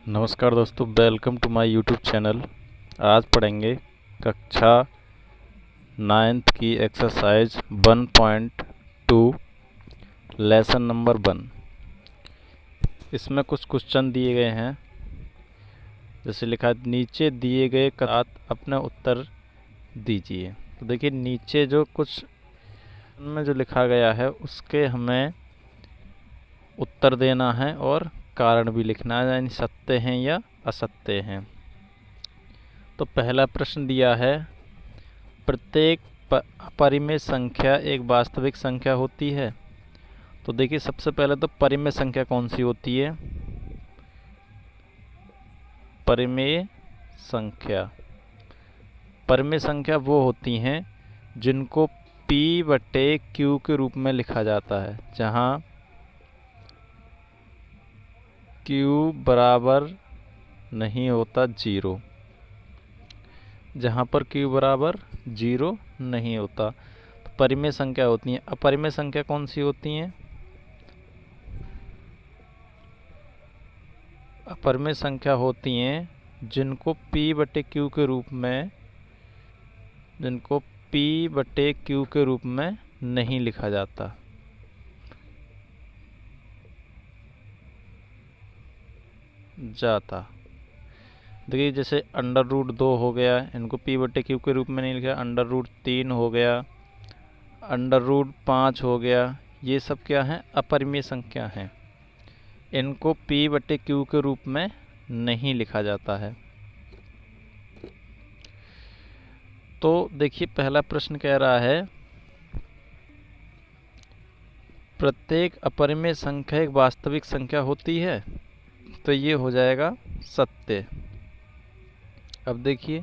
नमस्कार दोस्तों, welcome to my YouTube channel. आज पढ़ेंगे कक्षा 9th की एक्सरसाइज 1.2 लेसन नंबर 1। इसमें कुछ क्वेश्चन दिए गए हैं, जैसे लिखा है नीचे दिए गए का अपना उत्तर दीजिए। तो देखिए नीचे जो कुछ में जो लिखा गया है उसके हमें उत्तर देना है और कारण भी लिखना है, यानी सत्य हैं या असत्य हैं। तो पहला प्रश्न दिया है, प्रत्येक अपरिमेय संख्या एक वास्तविक संख्या होती है। तो देखिए सबसे पहले तो परिमेय संख्या कौन सी होती है? परिमेय संख्या वो होती हैं जिनको P/Q के रूप में लिखा जाता है, जहां Q बराबर नहीं होता 0, जहाँ पर Q बराबर 0 नहीं होता तो परिमेय संख्या होती हैं। अपरिमेय संख्या कौन सी होती हैं? अपरिमेय संख्या होती हैं जिनको P/Q के रूप में नहीं लिखा जाता। देखिए जैसे √2 हो गया, इनको P/Q के रूप में नहीं लिखा। √3 हो गया, √5 हो गया, ये सब क्या हैं? अपरिमेय संख्या हैं। इनको P/Q के रूप में नहीं लिखा जाता है। तो देखिए पहला प्रश्न कह रहा है प्रत्येक अपरिमेय संख्या एक वास्तविक संख्या होती है, तो ये हो जाएगा सत्य। अब देखिए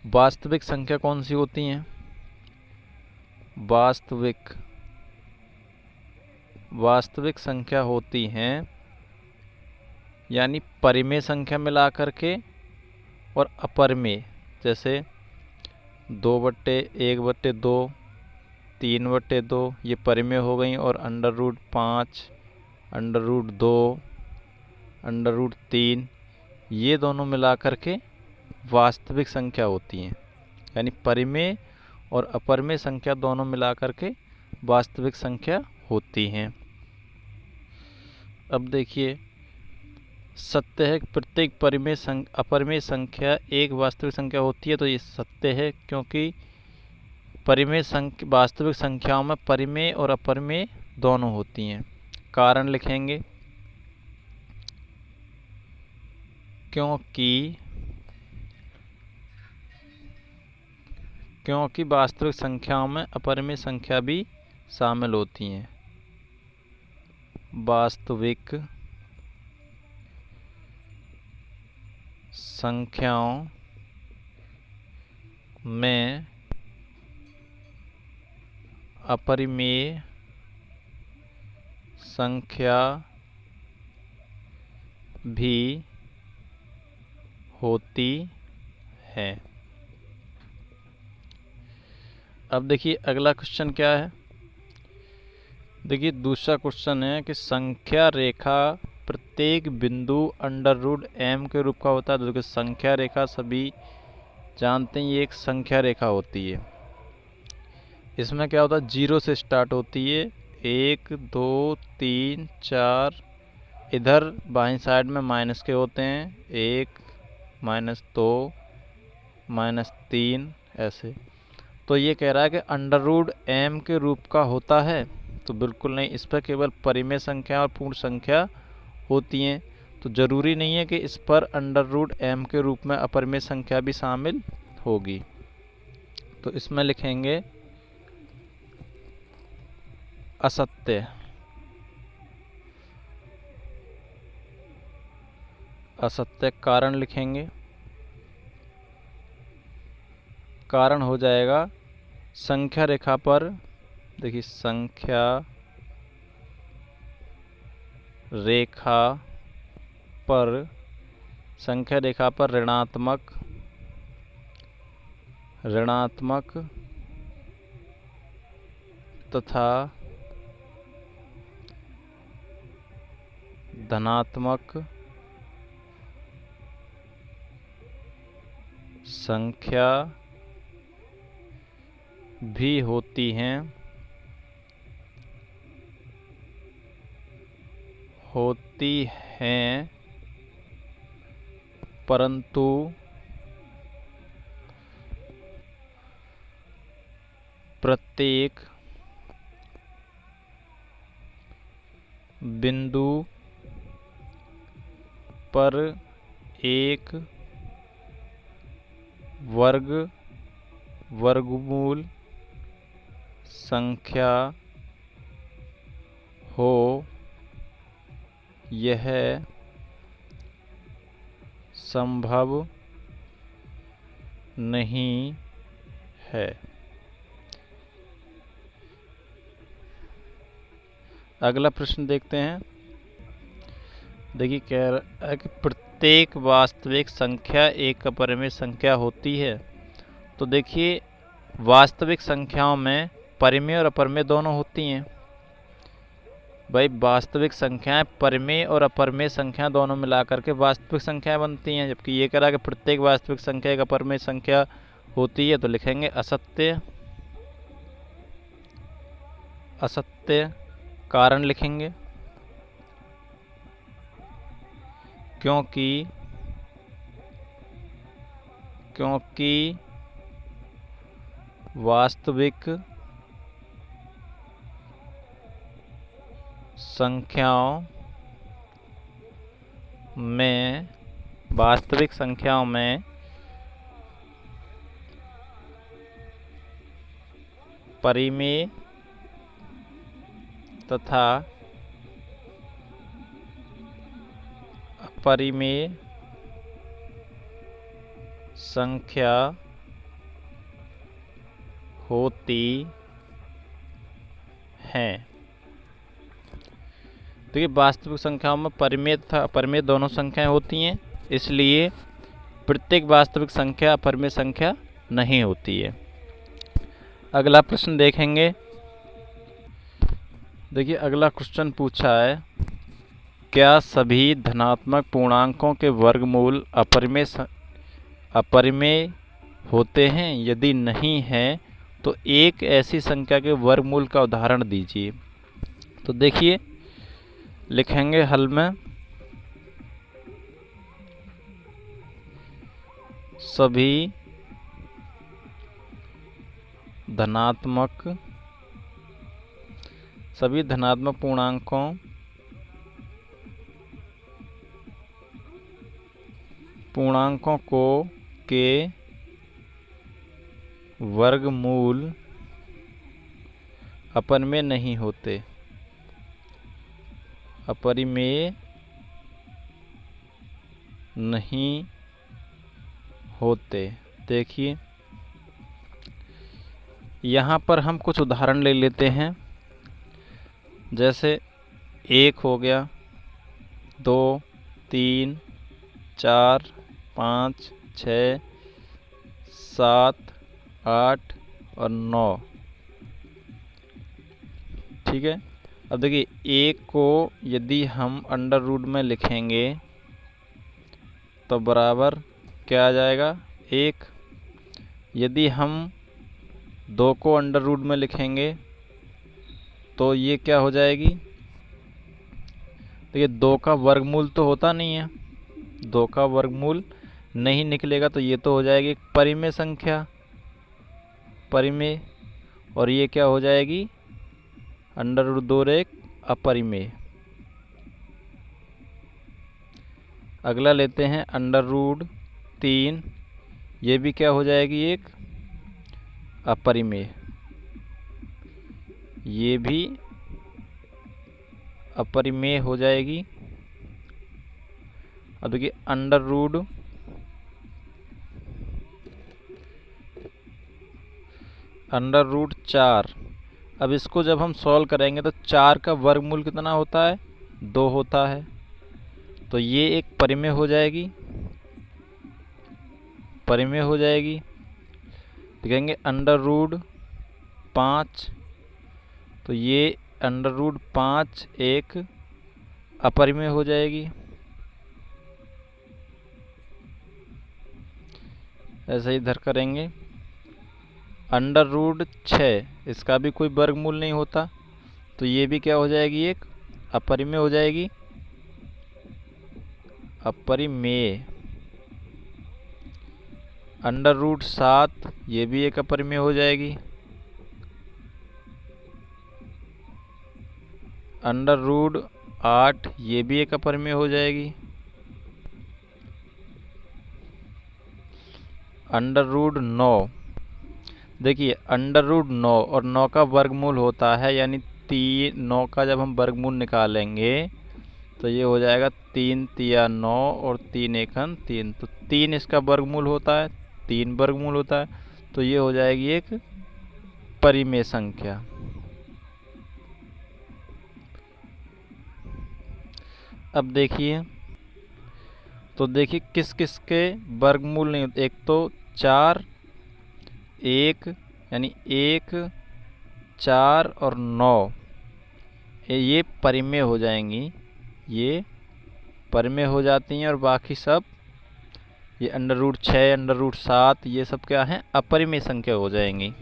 वास्तविक संख्या कौन सी होती हैं? वास्तविक संख्या होती हैं यानी परिमेय संख्या मिला करके और अपरिमेय, जैसे 2/1/2, 3/2 ये परिमेय हो गई, और √5, √2, √3 ये दोनों मिला करके वास्तविक संख्या होती हैं। यानी परिमेय और अपरिमेय संख्या दोनों मिला करके वास्तविक संख्या होती हैं। अब देखिए सत्य है प्रत्येक अपरिमेय संख्या एक वास्तविक संख्या होती है, तो ये सत्य है, क्योंकि वास्तविक संख्याओं में परिमेय और अपरिमेय दोनों होती हैं। कारण लिखेंगे, क्योंकि वास्तविक संख्याओं में अपरिमेय संख्या भी शामिल होती हैं। वास्तविक संख्याओं में अपरिमेय संख्या भी होती है। अब देखिए अगला क्वेश्चन क्या है। देखिए दूसरा क्वेश्चन है कि संख्या रेखा प्रत्येक बिंदु √m के रूप का होता है। तो देखिए संख्या रेखा सभी जानते हैं, ये एक संख्या रेखा होती है। इसमें क्या होता है? 0 से स्टार्ट होती है, 1 2 3 4, इधर बाईं साइड में माइनस के होते हैं, 1 -2 -3 ऐसे। तो ये कह रहा है कि √m के रूप का होता है, तो बिल्कुल नहीं। इस पर केवल परिमेय संख्या और पूर्ण संख्या होती हैं, तो ज़रूरी नहीं है कि इस पर √m के रूप में अपरिमेय संख्या भी शामिल होगी। तो इसमें लिखेंगे असत्य। कारण लिखेंगे, कारण हो जाएगा संख्या रेखा पर, देखिए संख्या रेखा पर ऋणात्मक तथा धनात्मक संख्या भी होती हैं, परंतु प्रत्येक बिंदु पर एक वर्गमूल संख्या हो, यह संभव नहीं है। अगला प्रश्न देखते हैं। देखिए कह रहा है कि प्रत्येक वास्तविक संख्या एक अपरिमेय संख्या होती है। तो देखिए वास्तविक संख्याओं में परिमेय और अपरिमेय दोनों होती हैं। भाई वास्तविक संख्याएं परिमेय और अपरिमेय संख्या दोनों मिलाकर के वास्तविक संख्याएं बनती हैं, जबकि ये कह रहा है कि प्रत्येक वास्तविक संख्या एक अपरिमेय संख्या होती है। तो लिखेंगे असत्य। असत्य कारण लिखेंगे क्योंकि वास्तविक संख्याओं में परिमेय तथा अपरिमेय संख्या होती हैं। देखिए वास्तविक संख्याओं में परिमेय तथा अपरिमेय दोनों संख्याएं होती हैं, इसलिए प्रत्येक वास्तविक संख्या अपरिमेय संख्या नहीं होती है। अगला प्रश्न देखेंगे। देखिए अगला क्वेश्चन पूछा है, क्या सभी धनात्मक पूर्णांकों के वर्गमूल अपरिमेय होते हैं? यदि नहीं है तो एक ऐसी संख्या के वर्गमूल का उदाहरण दीजिए। तो देखिए लिखेंगे हल में सभी धनात्मक पूर्णांकों के वर्गमूल अपरिमेय नहीं होते। अपरिमेय नहीं होते। देखिए यहाँ पर हम कुछ उदाहरण ले लेते हैं, जैसे 1 हो गया, 2, 3, 4, 5, 6, 7, 8 और 9। ठीक है। अब देखिए 1 को यदि हम अंडर रूट में लिखेंगे तो बराबर क्या आ जाएगा? 1। यदि हम 2 को अंडर रूट में लिखेंगे तो ये क्या हो जाएगी? देखिए 2 का वर्गमूल तो होता नहीं है, 2 का वर्गमूल नहीं निकलेगा, तो ये तो हो जाएगी एक परिमेय संख्या, परिमेय। और ये क्या हो जाएगी? अंडर रूट 2 एक अपरिमेय। अगला लेते हैं अंडर रूट 3, ये भी क्या हो जाएगी? एक अपरिमेय। ये भी अपरिमेय हो जाएगी। अब देखिए अंडर रूट 4। अब इसको जब हम सॉल्व करेंगे तो 4 का वर्गमूल कितना होता है? 2 होता है, तो ये एक परिमेय हो जाएगी, लिखेंगे अंडर रूट 5 तो ये अंडर रूट 5 एक अपरिमेय हो जाएगी। ऐसे ही इधर करेंगे। अंडर रूट 6 इसका भी कोई वर्गमूल नहीं होता, तो ये भी क्या हो जाएगी, एक अपरिमेय हो जाएगी, अपरिमेय। अंडर रूट 7 ये भी एक अपरिमेय हो जाएगी। अंडर रूट 8 ये भी एक अपरिमेय हो जाएगी। अंडर रूट 9, देखिए अंडर रूट 9 और 9 का वर्गमूल होता है, यानी 9 का जब हम वर्गमूल निकालेंगे तो ये हो जाएगा 3 तिया 9 और 3 एकन 3, तो 3 इसका वर्गमूल होता है, 3 वर्गमूल होता है, तो ये हो जाएगी एक परिमेय संख्या। अब देखिए, तो देखिए किस किस के वर्गमूल नहीं होते। एक तो 4 1 यानी 1 4 और 9 ये परिमेय हो जाएंगी, ये परिमेय हो जाती हैं, और बाकी सब ये अंडर रूट 6 अंडर रूट 7 ये सब क्या हैं, अपरिमेय संख्या हो जाएंगी।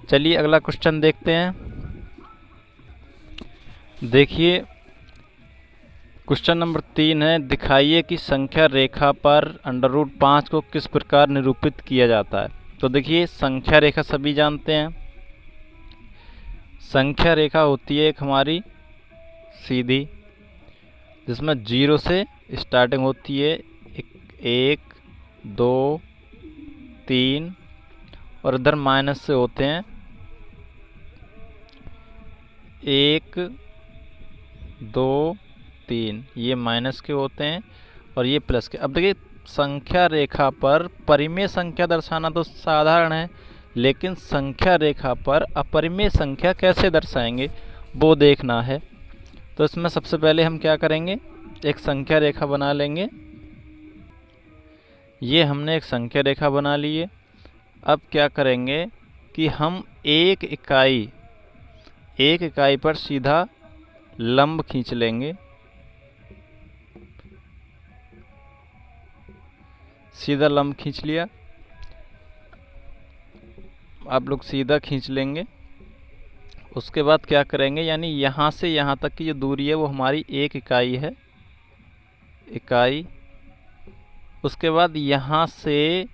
चलिए अगला क्वेश्चन देखते हैं। देखिए क्वेश्चन नंबर 3 है, दिखाइए कि संख्या रेखा पर अंडर रूट 5 को किस प्रकार निरूपित किया जाता है। तो देखिए संख्या रेखा सभी जानते हैं, संख्या रेखा होती है एक हमारी सीधी, जिसमें 0 से स्टार्टिंग होती है, 1 2 3 और इधर माइनस से होते हैं 1 2 3, ये माइनस के होते हैं और ये प्लस के। अब देखिए संख्या रेखा पर परिमेय संख्या दर्शाना तो साधारण है, लेकिन संख्या रेखा पर अपरिमेय संख्या कैसे दर्शाएंगे वो देखना है। तो इसमें सबसे पहले हम क्या करेंगे, एक संख्या रेखा बना लेंगे। ये हमने एक संख्या रेखा बना ली है। अब क्या करेंगे कि हम एक इकाई पर सीधा लंब खींच लेंगे, सीधा लंब खींच लिया। आप लोग सीधा खींच लेंगे। उसके बाद क्या करेंगे, यानी यहाँ से यहाँ तक की जो दूरी है वो हमारी एक इकाई है, इकाई। उसके बाद यहाँ से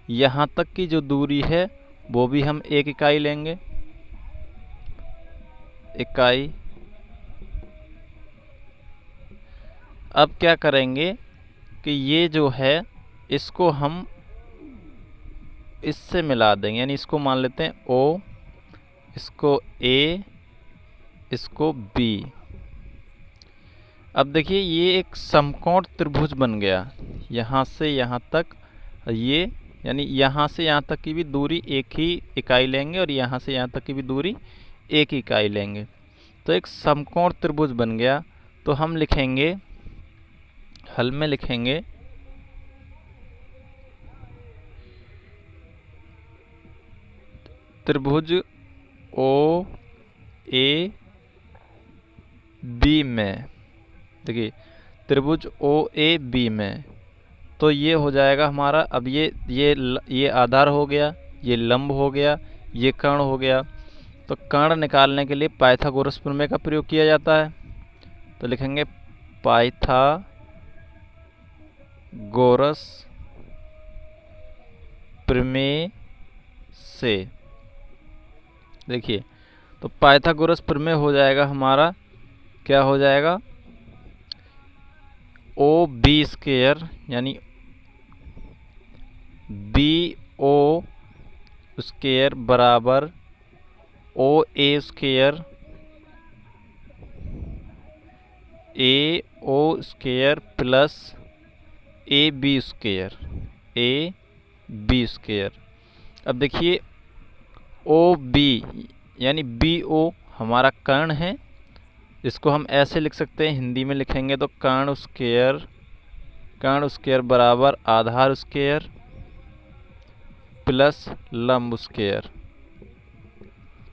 यहाँ तक की जो दूरी है वो भी हम एक इकाई लेंगे, इकाई। अब क्या करेंगे कि ये जो है इसको हम इससे मिला देंगे, यानी इसको मान लेते हैं O, इसको A, इसको B। अब देखिए ये एक समकोण त्रिभुज बन गया, यहाँ से यहाँ तक ये, यानी यहाँ से यहाँ तक की भी दूरी एक ही इकाई लेंगे और यहाँ से यहाँ तक की भी दूरी एक इकाई लेंगे, तो एक समकोण त्रिभुज बन गया। तो हम लिखेंगे, हल में लिखेंगे त्रिभुज ओ ए बी में, देखिए त्रिभुज ओ ए बी में, तो ये हो जाएगा हमारा। अब ये आधार हो गया, ये लंब हो गया, ये कर्ण हो गया। तो कर्ण निकालने के लिए पाइथागोरस प्रमेय का प्रयोग किया जाता है, तो लिखेंगे पाइथागोरस प्रमेय से। देखिए तो पाइथागोरस प्रमेय हो जाएगा हमारा, क्या हो जाएगा, ओ बी स्क्वायर यानी बी ओ स्क्वायर बराबर O A square A O square plus A B square, A B square. अब देखिए ओ बी यानी बी ओ हमारा कर्ण है, इसको हम ऐसे लिख सकते हैं, हिंदी में लिखेंगे तो कर्ण स्क्वायर बराबर आधार स्क्वायर प्लस लंब स्क्वायर।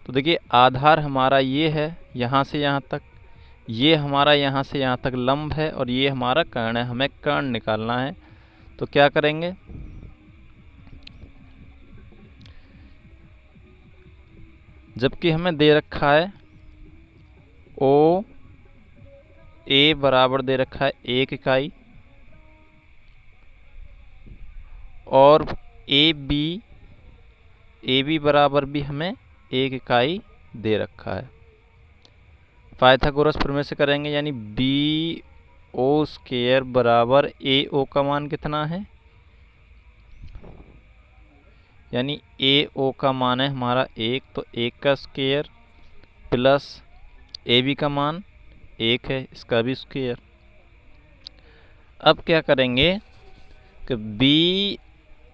तो देखिए आधार हमारा ये है यहाँ से यहाँ तक, ये हमारा यहाँ से यहाँ तक लंब है और ये हमारा कर्ण है, हमें कर्ण निकालना है। तो क्या करेंगे, जबकि हमें दे रखा है ओ ए बराबर दे रखा है 1 इकाई और ए बी बराबर भी हमें 1 इकाई दे रखा है। पाइथागोरस प्रमेय से करेंगे, यानी बी ओ स्क्वायर बराबर ए ओ का मान कितना है, यानी ए ओ का मान है हमारा 1, तो 1 का स्क्वायर प्लस ए बी का मान 1 है, इसका भी स्क्वायर। अब क्या करेंगे कि बी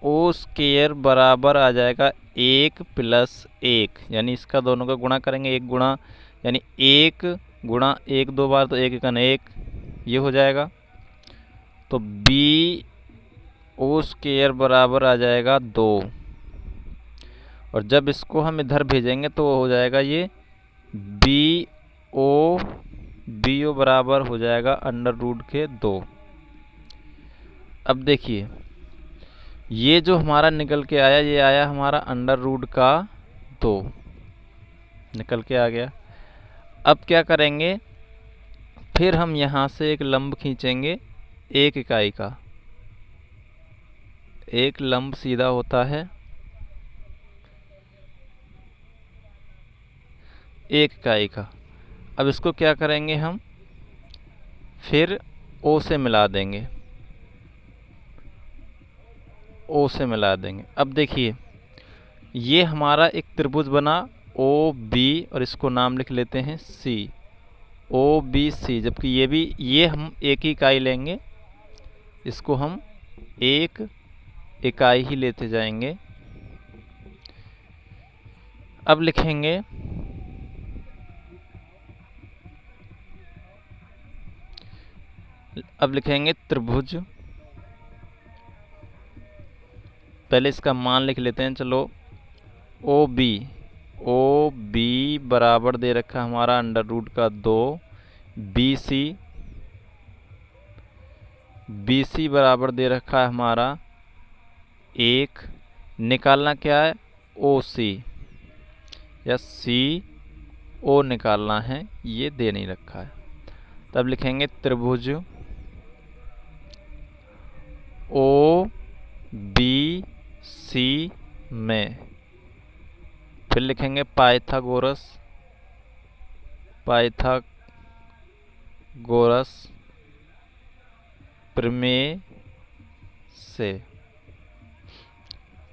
ओ स्क्वायर बराबर आ जाएगा 1 प्लस 1, यानी इसका दोनों का गुणा करेंगे, 1 गुणा यानी 1 गुणा 1 2 बार, तो 1 एकन 1 ये हो जाएगा। तो बी ओ स्क्वायर बराबर आ जाएगा 2, और जब इसको हम इधर भेजेंगे तो हो जाएगा ये बी ओ बराबर हो जाएगा अंडर रूट के 2। अब देखिए ये जो हमारा निकल के आया, ये आया हमारा अंडर रूट का 2 निकल के आ गया। अब क्या करेंगे, फिर हम यहाँ से एक लंब खींचेंगे 1 इकाई का, एक लंब सीधा होता है 1 इकाई का। अब इसको क्या करेंगे, हम फिर ओ से मिला देंगे, ओ से मिला देंगे। अब देखिए ये हमारा एक त्रिभुज बना ओ बी, और इसको नाम लिख लेते हैं सी, ओ बी सी, जबकि ये भी ये हम 1 इकाई लेंगे, इसको हम 1 इकाई ही लेते जाएंगे। अब लिखेंगे त्रिभुज, पहले इसका मान लिख लेते हैं, चलो ओ बी बराबर दे रखा है हमारा अंडर रूट का 2, बी सी बराबर दे रखा है हमारा 1, निकालना क्या है ओ सी, या सी ओ निकालना है, ये दे नहीं रखा है। तब लिखेंगे त्रिभुज ओ बी सी में, फिर लिखेंगे पाइथागोरस प्रमेय से।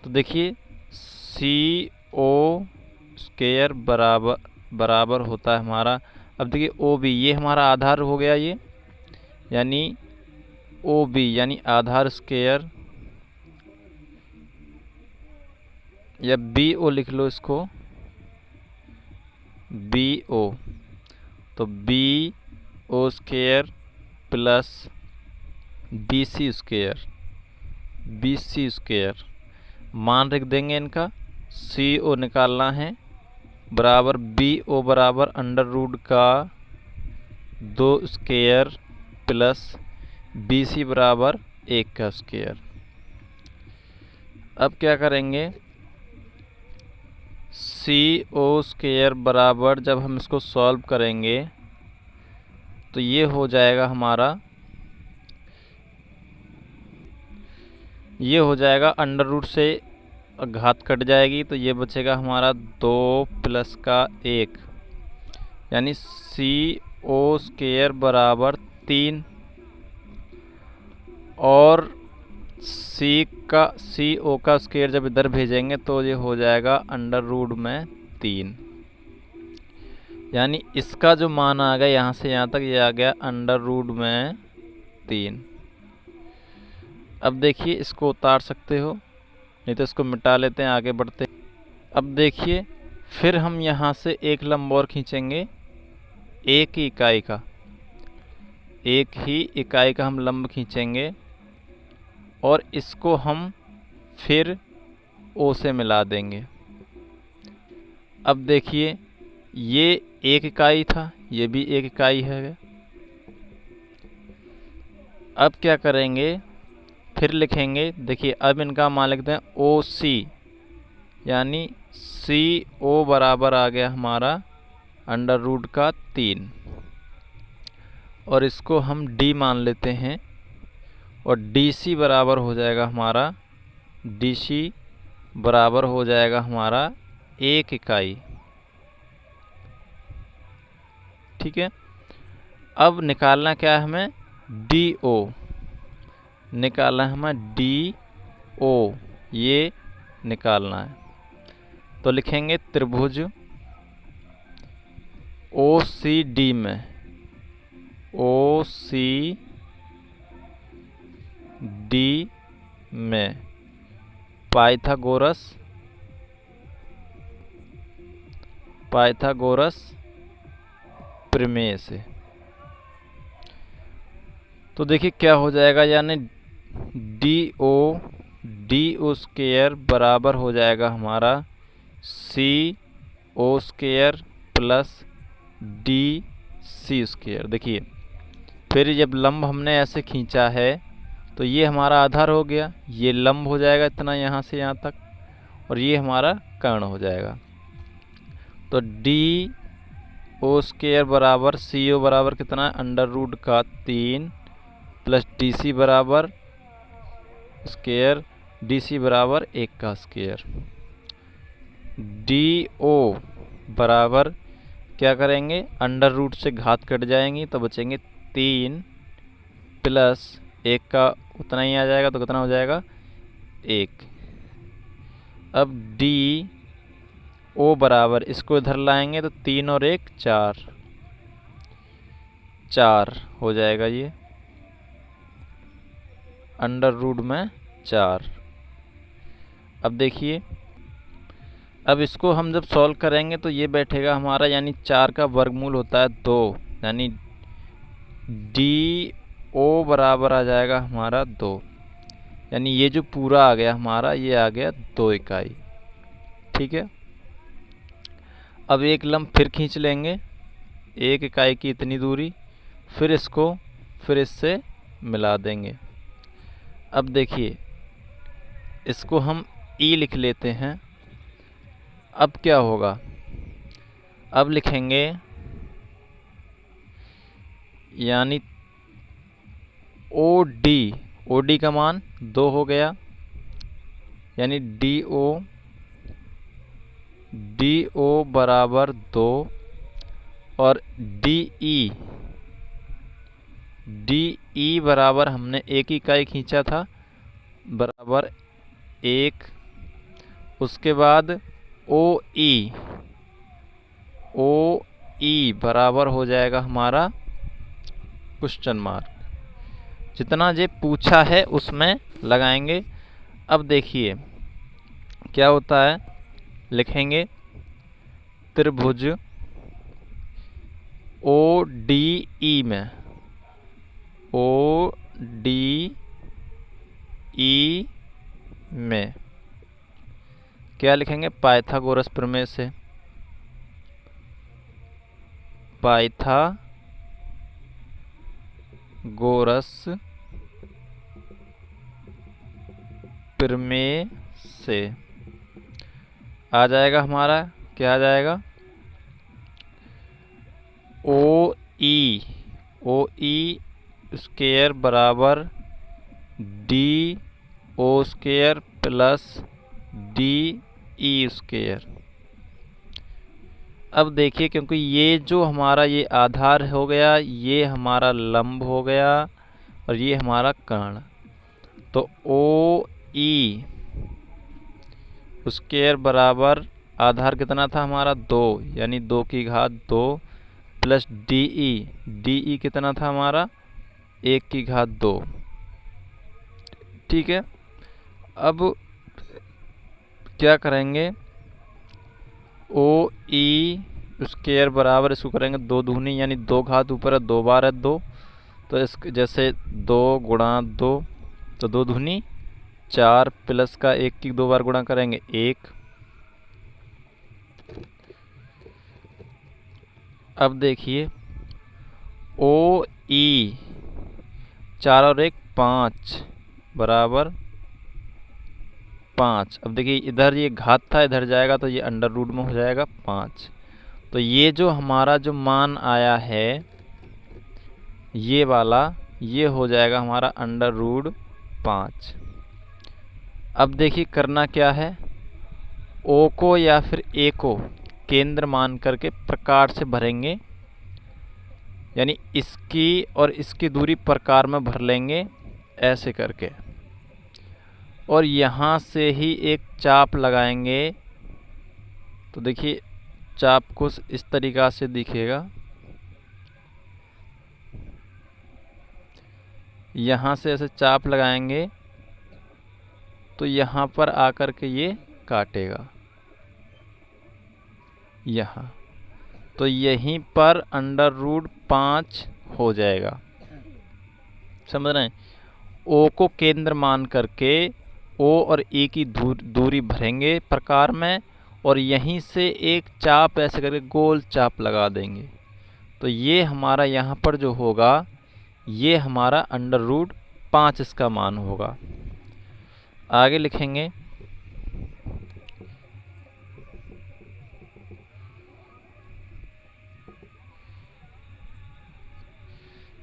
तो देखिए सी ओ स्क्वायर बराबर होता है हमारा, अब देखिए ओ बी ये हमारा आधार हो गया ये, यानी ओ बी यानी आधार स्क्वायर, या बी ओ लिख लो इसको, बी ओ, तो B O square plus B C square, मान रख देंगे इनका, सी ओ निकालना है बराबर बी ओ बराबर अंडर रूट का 2 स्क्वायर प्लस बी सी बराबर 1 का स्क्वायर। अब क्या करेंगे, सी ओ स्क्वायर बराबर जब हम इसको सॉल्व करेंगे तो ये हो जाएगा हमारा, ये हो जाएगा अंडर रूट से घात कट जाएगी, तो ये बचेगा हमारा 2 प्लस का 1, यानी सी ओ स्क्वायर बराबर 3, और सी ओ का स्क्वायर जब इधर भेजेंगे तो ये हो जाएगा अंडर रूट में 3, यानी इसका जो मान आ गया यहाँ से यहाँ तक, ये आ गया अंडर रूट में 3। अब देखिए इसको उतार सकते हो, नहीं तो इसको मिटा लेते हैं, आगे बढ़ते। अब देखिए फिर हम यहाँ से एक लंब और खींचेंगे 1 ही इकाई का, 1 ही इकाई का हम लंब खींचेंगे, और इसको हम फिर ओ से मिला देंगे। अब देखिए ये 1 इकाई था, ये भी 1 इकाई है। अब क्या करेंगे, फिर लिखेंगे, देखिए अब इनका मान लिखते हैं OC, यानी CO बराबर आ गया हमारा √3, और इसको हम D मान लेते हैं, और DC बराबर हो जाएगा हमारा, DC बराबर हो जाएगा हमारा 1 इकाई। ठीक है, अब निकालना क्या है हमें, DO निकालना है हमें, DO ये निकालना है। तो लिखेंगे त्रिभुज OCD में, OCD में पाइथागोरस प्रमेय से। तो देखिए क्या हो जाएगा, यानी DO स्क्वायर बराबर हो जाएगा हमारा CO square plus DC square. देखिए फिर जब लंब हमने ऐसे खींचा है तो ये हमारा आधार हो गया, ये लंब हो जाएगा इतना यहाँ से यहाँ तक, और ये हमारा कर्ण हो जाएगा। तो DO स्क्वायर बराबर CO बराबर कितना है, √3 प्लस DC बराबर स्क्वायर, DC बराबर 1 का स्क्वायर। DO बराबर क्या करेंगे, √ से घात कट जाएंगी तो बचेंगे 3 प्लस 1 का उतना ही आ जाएगा, तो कितना हो जाएगा 1। अब DO बराबर, इसको इधर लाएंगे तो 3 और 1 4 हो जाएगा, ये √4। अब देखिए, अब इसको हम जब सॉल्व करेंगे तो ये बैठेगा हमारा, यानी 4 का वर्गमूल होता है 2, यानी DO बराबर आ जाएगा हमारा 2, यानी ये जो पूरा आ गया हमारा, ये आ गया 2 इकाई। ठीक है, अब एक लंब फिर खींच लेंगे 1 इकाई की इतनी दूरी, फिर इसको फिर इससे मिला देंगे। अब देखिए इसको हम E लिख लेते हैं। अब क्या होगा, अब लिखेंगे, यानी OD का मान 2 हो गया, यानी DO बराबर 2, और DE बराबर हमने 1 इकाई खींचा था, बराबर 1। उसके बाद OE बराबर हो जाएगा हमारा क्वेश्चन मार्क, जितना जे पूछा है उसमें लगाएंगे। अब देखिए क्या होता है, लिखेंगे त्रिभुज ODE में, क्या लिखेंगे, पाइथागोरस प्रमेय से, पाइथागोरस प्रमेय से आ जाएगा हमारा, क्या आ जाएगा, OE स्क्वायर बराबर DO square plus DE square. अब देखिए, क्योंकि ये जो हमारा ये आधार हो गया, ये हमारा लंब हो गया, और ये हमारा कर्ण, तो OE स्क्वायर बराबर आधार कितना था हमारा 2, यानी 2 की घात 2 प्लस DE कितना था हमारा 1 की घात 2। ठीक है, अब क्या करेंगे, OE स्क्वायर बराबर, इसको करेंगे 2 दूनी, यानी 2 घात ऊपर है 2 बार है 2, तो इस जैसे 2 गुणा 2, तो 2 दूनी 4 प्लस का 1 की 2 बार गुणा करेंगे 1, अब देखिए ओ ई 4 और 1 5 बराबर 5। अब देखिए इधर ये घात था, इधर जाएगा तो ये अंडर रूट में हो जाएगा 5। तो ये जो हमारा जो मान आया है ये वाला, ये हो जाएगा हमारा अंडर रूट 5। अब देखिए करना क्या है, ओ को या फिर ए को केंद्र मान करके प्रकार से भरेंगे, यानी इसकी और इसकी दूरी प्रकार में भर लेंगे ऐसे करके, और यहाँ से ही एक चाप लगाएंगे। तो देखिए चाप कुछ इस तरीक़ा से दिखेगा, यहाँ से ऐसे चाप लगाएंगे तो यहाँ पर आकर के ये काटेगा यहाँ, तो यहीं पर अंडर रूट 5 हो जाएगा। समझ रहे हैं? ओ को केंद्र मान करके ओ और ए की दूरी भरेंगे प्रकार में, और यहीं से एक चाप ऐसे करके गोल चाप लगा देंगे। तो ये हमारा यहाँ पर जो होगा ये हमारा अंडर रूट 5 इसका मान होगा। आगे लिखेंगे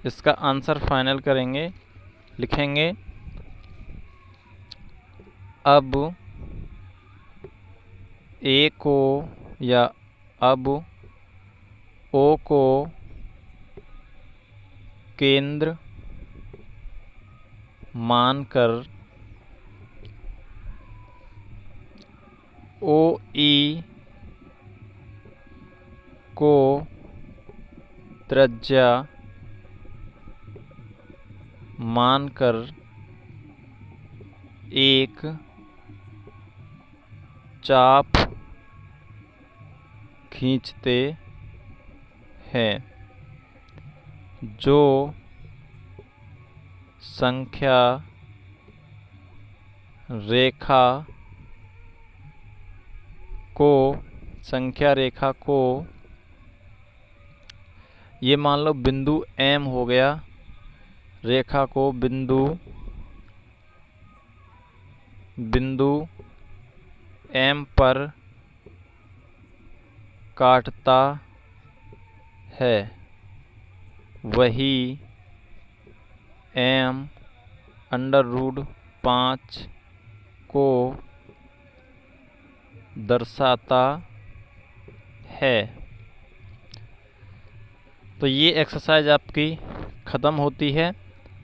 इसका आंसर फाइनल करेंगे, लिखेंगे अब ए को या अब ओ को केंद्र मानकर ओ ई को त्रिज्या मानकर एक चाप खींचते हैं जो संख्या रेखा को ये मान लो बिंदु M हो गया, रेखा को बिंदु M पर काटता है, वही M अंडर रूट 5 को दर्शाता है। तो ये एक्सरसाइज आपकी ख़त्म होती है।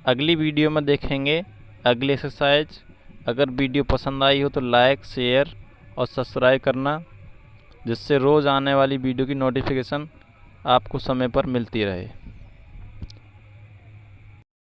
अगली वीडियो में देखेंगे अगली एक्सरसाइज। अगर वीडियो पसंद आई हो तो लाइक, शेयर और सब्सक्राइब करना, जिससे रोज़ आने वाली वीडियो की नोटिफिकेशन आपको समय पर मिलती रहे।